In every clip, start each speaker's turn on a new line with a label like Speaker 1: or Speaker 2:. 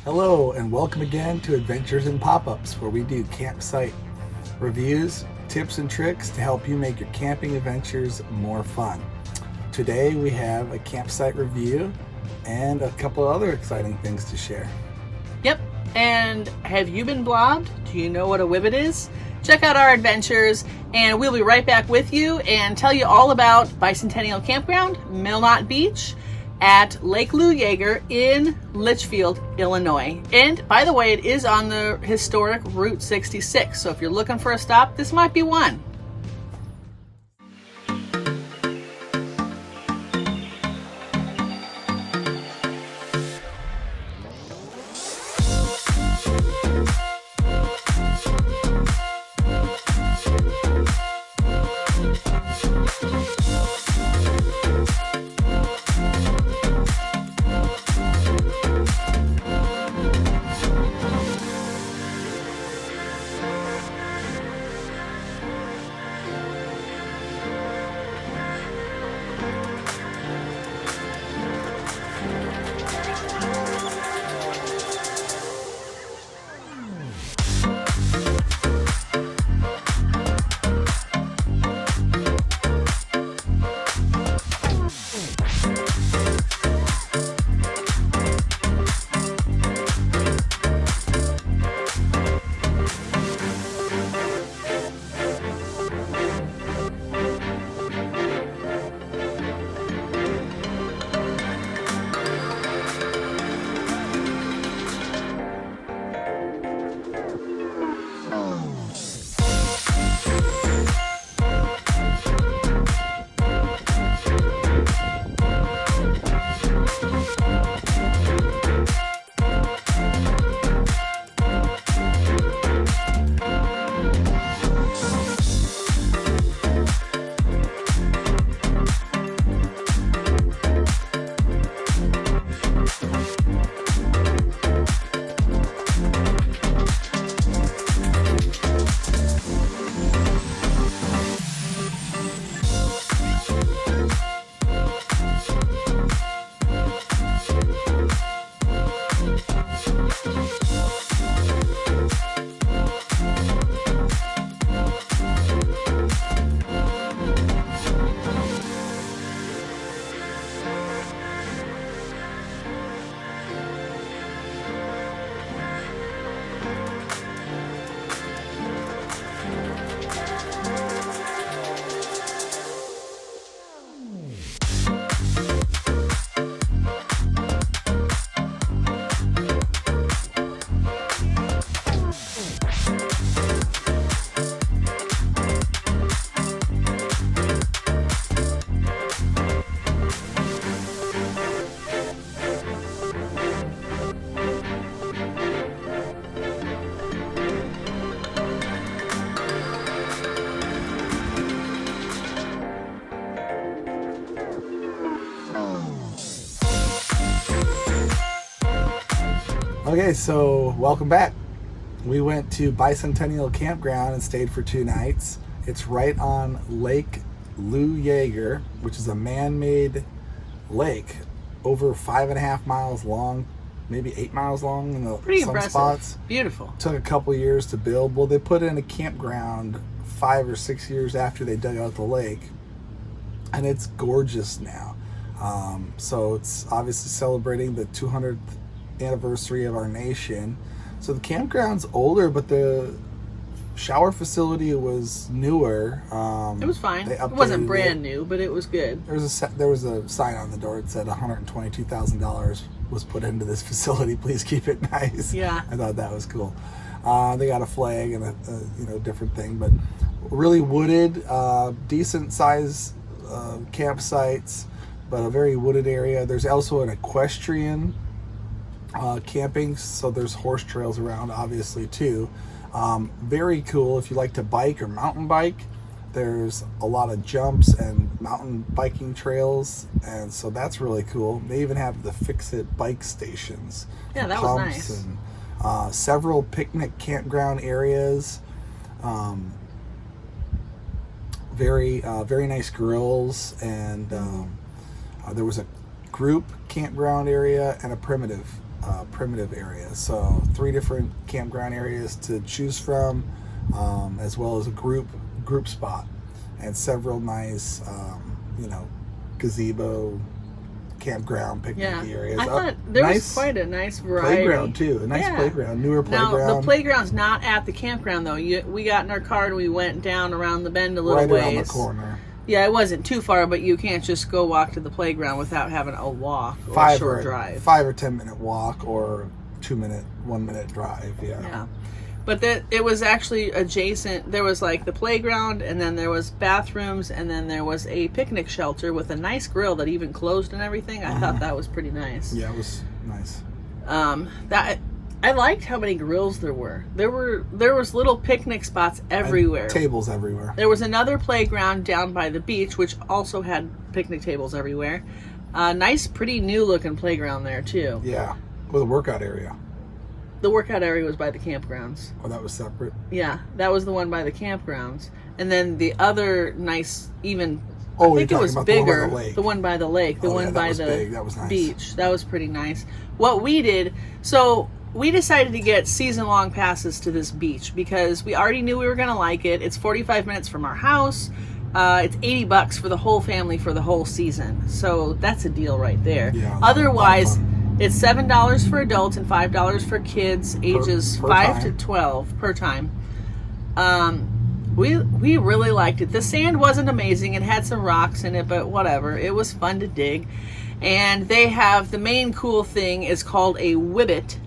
Speaker 1: Hello, and welcome again to Adventures in Pop-Ups, where we do campsite reviews, tips, and tricks to help you make your camping adventures more fun. Today we have a campsite review and a couple of other exciting things to share.
Speaker 2: Yep. And have you been blobbed? Do you know what a wibbit is? Check out our adventures, and we'll be right back with you and tell you all about Bicentennial Campground, Milnot Beach, at Lake Lou Yeager in Litchfield, Illinois. And by the way, it is on the historic Route 66. So if you're looking for a stop, this might be one.
Speaker 1: Okay, so welcome back. We went to Bicentennial Campground and stayed for 2 nights. It's right on Lake Lou Yeager, which is a man-made lake over 5.5 miles long, maybe 8 miles long in
Speaker 2: Pretty
Speaker 1: some
Speaker 2: impressive.
Speaker 1: spots.
Speaker 2: Beautiful.
Speaker 1: Took a couple years to build. Well, they put in a campground 5 or 6 years after they dug out the lake, and it's gorgeous now. So it's obviously celebrating the 200th anniversary of our nation. So the campground's older, but the shower facility was newer.
Speaker 2: It was fine.
Speaker 1: They
Speaker 2: It wasn't
Speaker 1: updated
Speaker 2: brand new, but it was good.
Speaker 1: There was a sign on the door that said $122,000 was put into this facility. Please keep it nice.
Speaker 2: Yeah.
Speaker 1: I thought that was cool. They got a flag and a different thing, but really wooded, decent size campsites, but a very wooded area. There's also an equestrian camping, so there's horse trails around obviously too. Very cool if you like to bike or mountain bike. There's a lot of jumps and mountain biking trails, and so that's really cool. They even have the fix-it bike stations.
Speaker 2: Yeah, that was nice.
Speaker 1: And several picnic campground areas. Very nice grills, and there was a group campground area and a primitive primitive areas. So 3 different campground areas to choose from, as well as a group spot, and several nice, gazebo, campground, picnic areas.
Speaker 2: I thought there was quite a nice variety.
Speaker 1: Playground too, a nice playground, newer playground.
Speaker 2: Now the playground's not at the campground though. We got in our car and we went down around the bend a little ways.
Speaker 1: Right around the corner.
Speaker 2: Yeah, it wasn't too far, but you can't just go walk to the playground without having a walk or a short drive.
Speaker 1: 5 or 10 minute walk or 1 minute drive. Yeah.
Speaker 2: But it was actually adjacent. There was like the playground, and then there was bathrooms, and then there was a picnic shelter with a nice grill that even closed and everything. I thought that was pretty nice.
Speaker 1: Yeah, it was nice.
Speaker 2: I liked how many grills there were. There was little picnic spots everywhere.
Speaker 1: And tables everywhere.
Speaker 2: There was another playground down by the beach, which also had picnic tables everywhere. Nice, pretty new looking playground there too.
Speaker 1: Yeah, with a workout area.
Speaker 2: The workout area was by the campgrounds.
Speaker 1: Oh, that was separate?
Speaker 2: Yeah, that was the one by the campgrounds. And then the other nice, even,
Speaker 1: I
Speaker 2: think it was bigger.
Speaker 1: The one by the lake.
Speaker 2: The one by the
Speaker 1: big. That was nice.
Speaker 2: beach. That was pretty nice. What we did, so we decided to get season-long passes to this beach because we already knew we were going to like it. It's 45 minutes from our house. It's $80 for the whole family for the whole season. So that's a deal right there.
Speaker 1: Yeah,
Speaker 2: otherwise, it's $7 for adults and $5 for kids ages
Speaker 1: per
Speaker 2: 5
Speaker 1: time.
Speaker 2: to 12 per time. We really liked it. The sand wasn't amazing. It had some rocks in it, but whatever. It was fun to dig. And they have, the main cool thing is called a whibbit.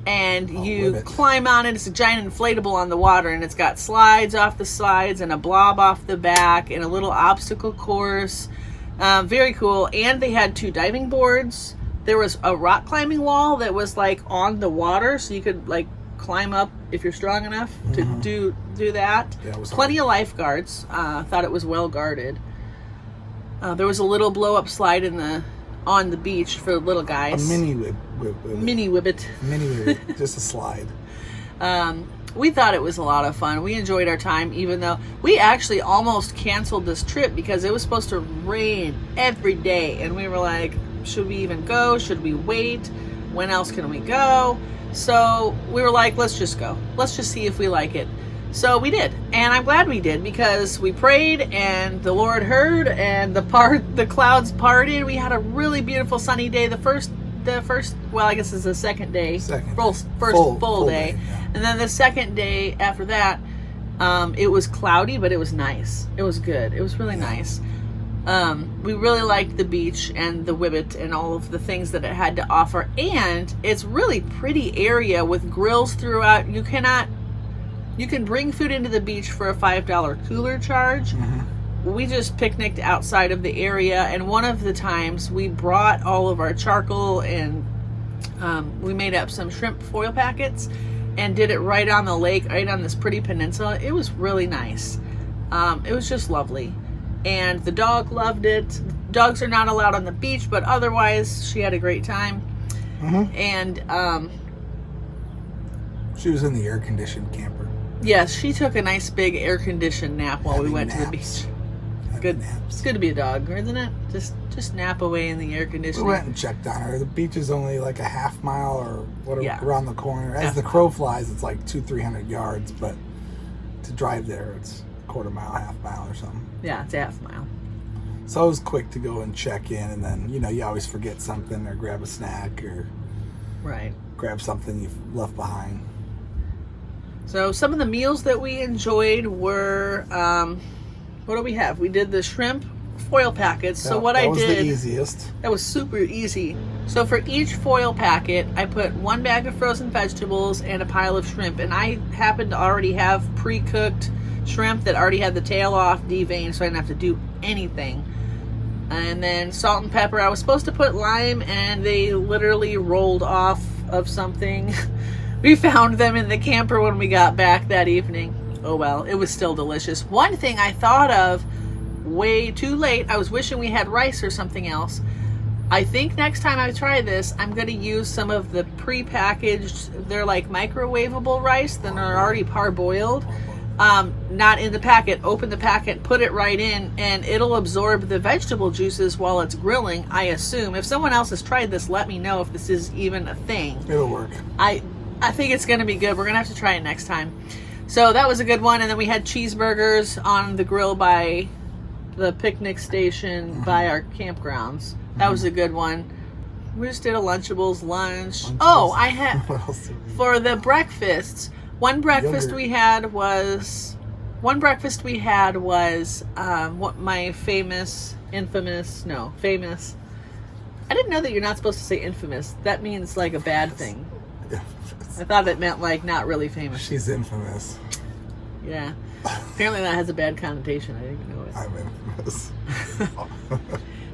Speaker 2: And you climb on it. It's a giant inflatable on the water, and it's got slides off the sides and a blob off the back and a little obstacle course. Very cool. And they had 2 diving boards. There was a rock climbing wall that was like on the water, so you could like climb up if you're strong enough to do that.
Speaker 1: Yeah, it was
Speaker 2: plenty of lifeguards. Thought it was well guarded. There was a little blow up slide on the beach for little guys.
Speaker 1: A mini
Speaker 2: whibbit.
Speaker 1: Mini whibbit, just a slide.
Speaker 2: We thought it was a lot of fun. We enjoyed our time, even though we actually almost canceled this trip because it was supposed to rain every day, and we were like, should we even go? Should we wait? When else can we go? So we were like, let's just go. Let's just see if we like it. So we did, and I'm glad we did because we prayed and the Lord heard, and the clouds parted. We had a really beautiful sunny day. The first, well, I guess it's the second day, first full day.
Speaker 1: Yeah.
Speaker 2: And then the second day after that, it was cloudy, but it was nice. It was good. It was really nice. We really liked the beach and the whibbit and all of the things that it had to offer. And it's really pretty area with grills throughout. You can bring food into the beach for a $5 cooler charge. We just picnicked outside of the area, and one of the times we brought all of our charcoal and we made up some shrimp foil packets and did it right on the lake, right on this pretty peninsula. It was really nice. It was just lovely. And the dog loved it. Dogs are not allowed on the beach, but otherwise she had a great time. And
Speaker 1: she was in the air-conditioned camper.
Speaker 2: Yes, she took a nice big air-conditioned nap while we went to the beach. Good.
Speaker 1: Naps.
Speaker 2: It's good to be a dog, isn't it? Just nap away in the air conditioning.
Speaker 1: We went and checked on her. The beach is only like a half mile or whatever around the corner. As
Speaker 2: Half
Speaker 1: the
Speaker 2: mile.
Speaker 1: crow flies, it's like 200-300 yards, but to drive there, it's a quarter mile, half mile or something.
Speaker 2: Yeah, it's a half mile.
Speaker 1: So I was quick to go and check in, and then you always forget something or grab a snack or grab something you've left behind.
Speaker 2: So some of the meals that we enjoyed were, what do we have? We did the shrimp foil packets. So what I did,
Speaker 1: that was the easiest.
Speaker 2: That was super easy. So for each foil packet, I put 1 bag of frozen vegetables and a pile of shrimp. And I happened to already have pre-cooked shrimp that already had the tail off, deveined, so I didn't have to do anything. And then salt and pepper. I was supposed to put lime, and they literally rolled off of something. We found them in the camper when we got back that evening. Oh well, it was still delicious. One thing I thought of way too late, I was wishing we had rice or something else. I think next time I try this, I'm going to use some of the pre-packaged, they're like microwavable rice that are already parboiled. not in the packet. Open the packet, put it right in, and it'll absorb the vegetable juices while it's grilling, I assume. If someone else has tried this, let me know if this is even a thing.
Speaker 1: It'll work.
Speaker 2: I think it's going to be good. We're going to have to try it next time. So that was a good one. And then we had cheeseburgers on the grill by the picnic station by our campgrounds. That was a good one. We just did a Lunchables lunch. Oh, I had,
Speaker 1: What else did we do?
Speaker 2: for the breakfasts, one breakfast
Speaker 1: Yogurt.
Speaker 2: we had was what my famous. I didn't know that you're not supposed to say infamous. That means like a bad thing.
Speaker 1: Yeah.
Speaker 2: I thought it meant like not really famous.
Speaker 1: She's infamous.
Speaker 2: Yeah. Apparently that has a bad connotation. I didn't even know it.
Speaker 1: I'm infamous.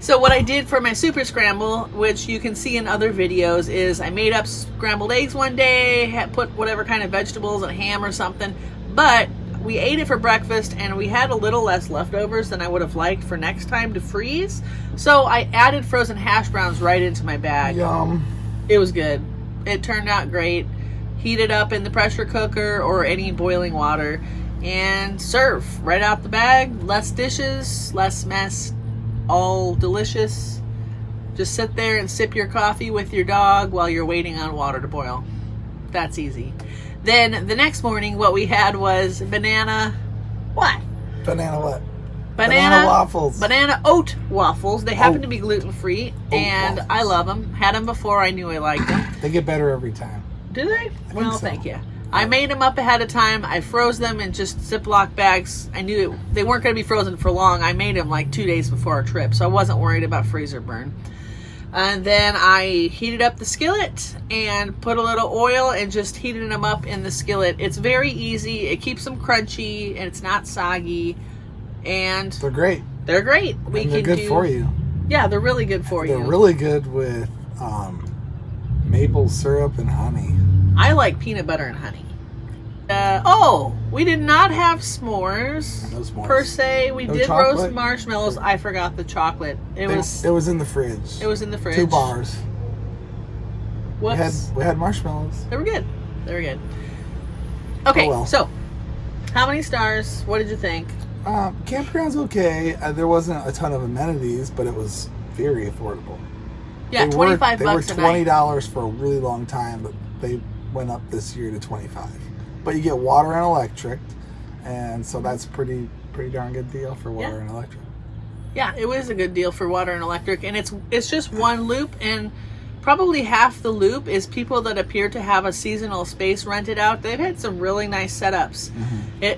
Speaker 2: So what I did for my super scramble, which you can see in other videos, is I made up scrambled eggs one day, had put whatever kind of vegetables and ham or something, but we ate it for breakfast and we had a little less leftovers than I would have liked for next time to freeze. So I added frozen hash browns right into my bag.
Speaker 1: Yum.
Speaker 2: It was good. It turned out great. Heat it up in the pressure cooker or any boiling water and serve right out the bag. Less dishes, less mess, all delicious. Just sit there and sip your coffee with your dog while you're waiting on water to boil. That's easy. Then the next morning what we had was banana what?
Speaker 1: Banana what?
Speaker 2: Banana
Speaker 1: waffles.
Speaker 2: Banana oat waffles. They happen to be gluten-free and
Speaker 1: waffles.
Speaker 2: I love them. Had them before, I knew I liked them.
Speaker 1: They get better every time.
Speaker 2: Do they? Well,
Speaker 1: so.
Speaker 2: thank you. I made them up ahead of time. I froze them in just Ziploc bags. I knew they weren't going to be frozen for long. I made them like 2 days before our trip, so I wasn't worried about freezer burn. And then I heated up the skillet and put a little oil and just heated them up in the skillet. It's very easy. It keeps them crunchy and it's not soggy. And
Speaker 1: They're great.
Speaker 2: they're great.
Speaker 1: And they're good for you.
Speaker 2: Yeah, they're really good for you.
Speaker 1: They're really good with maple syrup and honey.
Speaker 2: I like peanut butter and honey. We did not have s'mores,
Speaker 1: No s'mores.
Speaker 2: per se. We
Speaker 1: No
Speaker 2: did
Speaker 1: chocolate?
Speaker 2: roast marshmallows. I forgot the chocolate. It was
Speaker 1: in the fridge.
Speaker 2: in the fridge.
Speaker 1: 2 bars.
Speaker 2: Whoops.
Speaker 1: We had marshmallows.
Speaker 2: They were good. They were good. Okay,
Speaker 1: Oh, well.
Speaker 2: so how many stars? What did you think?
Speaker 1: Campground's okay. There wasn't a ton of amenities, but it was very affordable.
Speaker 2: Yeah,
Speaker 1: They were
Speaker 2: $25 a night.
Speaker 1: $20 for a really long time, but they went up this year to $25. But you get water and electric, and so that's pretty darn good deal for water and electric.
Speaker 2: Yeah, it was a good deal for water and electric, and it's just one loop, and probably half the loop is people that appear to have a seasonal space rented out. They've had some really nice setups.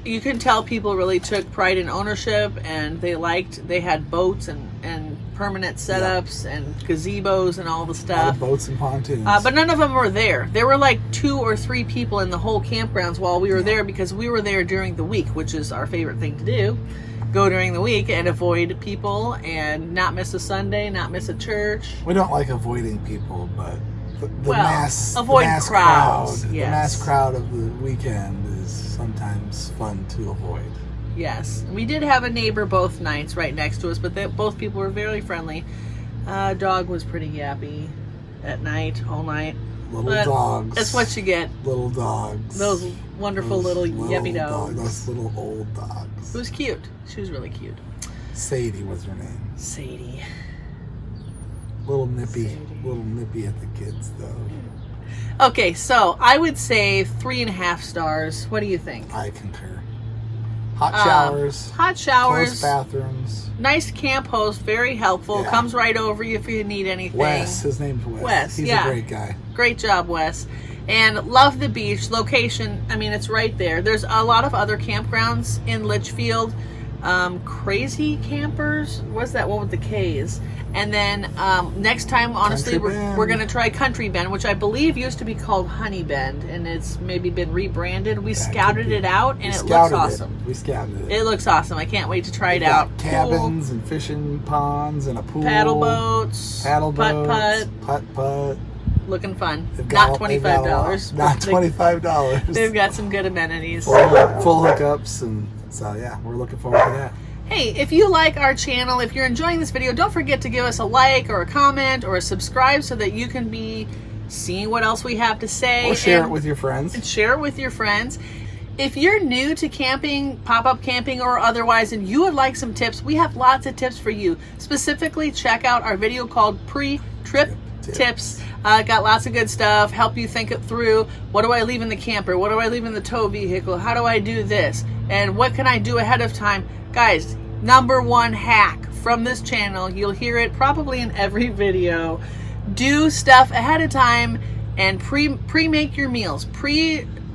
Speaker 2: You can tell people really took pride in ownership, and they had boats and permanent setups and gazebos and all the
Speaker 1: All
Speaker 2: stuff.
Speaker 1: the boats and pontoons.
Speaker 2: But none of them were there. There were like 2 or 3 people in the whole campgrounds while we were there, because we were there during the week, which is our favorite thing to do. Go during the week and avoid people and not miss a Sunday, not miss a church.
Speaker 1: We don't like avoiding people, but the
Speaker 2: Well,
Speaker 1: mass
Speaker 2: avoid
Speaker 1: the mass
Speaker 2: crowds,
Speaker 1: crowd,
Speaker 2: yes.
Speaker 1: the mass crowd of the weekend is sometimes fun to avoid.
Speaker 2: Yes. We did have a neighbor both nights right next to us, but both people were very friendly. Dog was pretty yappy at night, all night.
Speaker 1: Little
Speaker 2: But
Speaker 1: dogs.
Speaker 2: That's what you get.
Speaker 1: Little dogs.
Speaker 2: Those wonderful little yappy dogs.
Speaker 1: Those little old dogs.
Speaker 2: It was cute. She was really cute.
Speaker 1: Sadie was her name.
Speaker 2: Sadie.
Speaker 1: Little nippy at the kids though.
Speaker 2: Okay, so I would say 3.5 stars. What do you think?
Speaker 1: I concur. Hot showers.
Speaker 2: Hot showers.
Speaker 1: Close bathrooms.
Speaker 2: Nice camp host. Very helpful.
Speaker 1: Yeah.
Speaker 2: Comes right over you if you need anything.
Speaker 1: Wes. His name's Wes.
Speaker 2: Wes,
Speaker 1: He's
Speaker 2: yeah.
Speaker 1: a great guy.
Speaker 2: Great job, Wes. And love the beach. Location, I mean, it's right there. There's a lot of other campgrounds in Litchfield. Crazy Campers. What's that one with the K's? And then next time, honestly,
Speaker 1: Country
Speaker 2: we're
Speaker 1: Bend.
Speaker 2: going to try Country Bend, which I believe used to be called Honey Bend, and it's maybe been rebranded. We scouted it out, and it looks awesome.
Speaker 1: We scouted it.
Speaker 2: It looks awesome. I can't wait to try it
Speaker 1: They've got
Speaker 2: out.
Speaker 1: cabins and fishing ponds and a pool.
Speaker 2: Paddle boats. Putt-putt.
Speaker 1: Putt-putt.
Speaker 2: Looking fun.
Speaker 1: They've
Speaker 2: Not
Speaker 1: got- they've got a lot.
Speaker 2: $25.
Speaker 1: Not
Speaker 2: but
Speaker 1: $25.
Speaker 2: They've got some good amenities.
Speaker 1: full hookups, and so yeah, we're looking forward to that.
Speaker 2: Hey, if you like our channel, if you're enjoying this video, don't forget to give us a like or a comment or a subscribe so that you can be seeing what else we have to say.
Speaker 1: Or share
Speaker 2: and
Speaker 1: it with your friends.
Speaker 2: share it with your friends. If you're new to camping, pop-up camping or otherwise, and you would like some tips, we have lots of tips for you. Specifically, check out our video called Pre-Trip Tips. Got lots of good stuff, help you think it through. What do I leave in the camper? What do I leave in the tow vehicle? How do I do this? And what can I do ahead of time? Guys, number one hack from this channel, you'll hear it probably in every video. Do stuff ahead of time and pre-make your meals.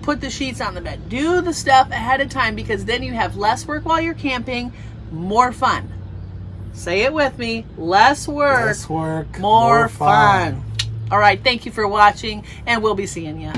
Speaker 2: Put the sheets on the bed. Do the stuff ahead of time, because then you have less work while you're camping, more fun. Say it with me. Less work,
Speaker 1: more
Speaker 2: fun. All right, thank you for watching, and we'll be seeing you.